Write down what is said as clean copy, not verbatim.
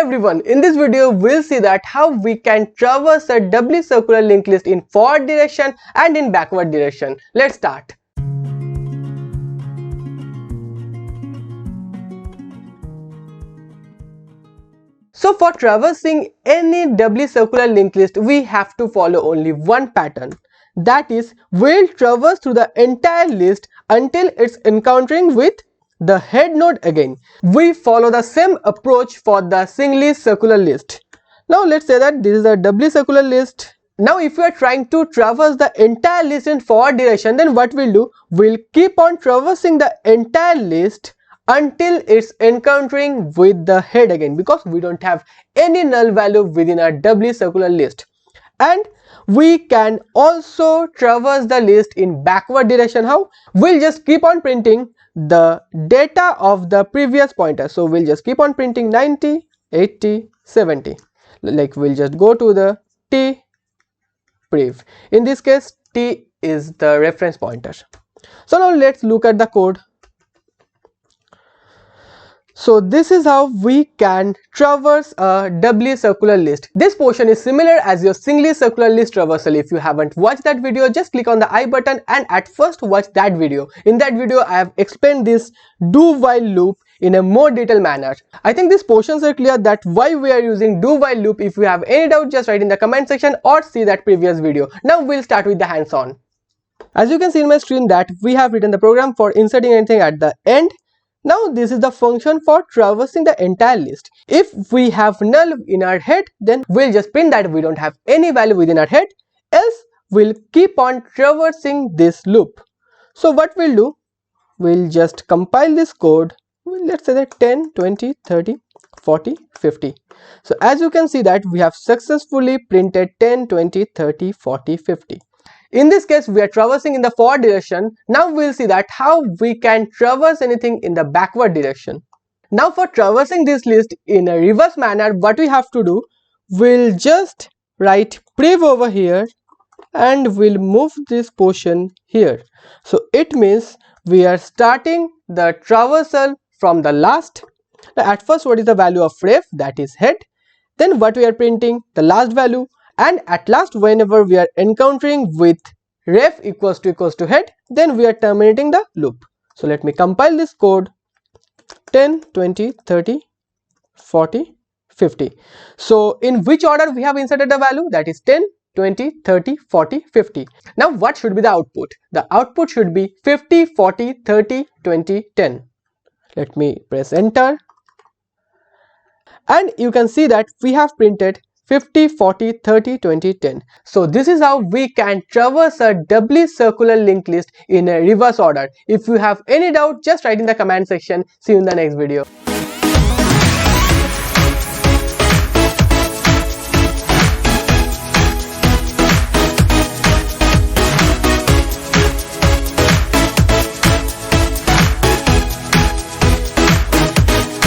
everyone, in this video we'll see that how we can traverse a doubly circular linked list in forward direction and in backward direction. Let's start. So for traversing any doubly circular linked list, we have to follow only one pattern. That is, we'll traverse through the entire list until it's encountering with the head node again. We follow the same approach for the singly circular list. Now let's say that this is a doubly circular list. Now if we are trying to traverse the entire list in forward direction, then what we'll do, we'll keep on traversing the entire list until it's encountering with the head again, because we don't have any null value within our doubly circular list. And we can also traverse the list in backward direction. How? We'll just keep on printing the data of the previous pointer. So we'll just keep on printing 90, 80, 70. Like we'll just go to the t prev. In this case, t is the reference pointer. So now let's look at the code. So this is how we can traverse a doubly circular list. This portion is similar as your singly circular list traversal. If you haven't watched that video, just click on the I button and at first watch that video. In that video, I have explained this do while loop in a more detailed manner. I think these portions are clear that why we are using do while loop. If you have any doubt, just write in the comment section or see that previous video. Now we'll start with the hands-on. As you can see in my screen that we have written the program for inserting anything at the end. Now this is the function for traversing the entire list. If we have null in our head, then we'll just print that we don't have any value within our head, else we'll keep on traversing this loop. So what we'll do, we'll just compile this code. Let's say that 10, 20, 30, 40, 50. So as you can see that we have successfully printed 10, 20, 30, 40, 50. In this case, we are traversing in the forward direction. Now we'll see that how we can traverse anything in the backward direction. Now for traversing this list in a reverse manner, what we have to do, we'll just write prev over here and we'll move this portion here. So it means we are starting the traversal from the last. Now at first, what is the value of ref? That is head. Then what we are printing? The last value. And at last, whenever we are encountering with ref equals to head, then we are terminating the loop. So let me compile this code. 10, 20, 30, 40, 50. So in which order we have inserted the value? That is 10, 20, 30, 40, 50. Now what should be the output? The output should be 50, 40, 30, 20, 10. Let me press enter. And you can see that we have printed 50, 40, 30, 20, 10. So this is how we can traverse a doubly circular linked list in a reverse order. If you have any doubt, just write in the comment section. See you in the next video.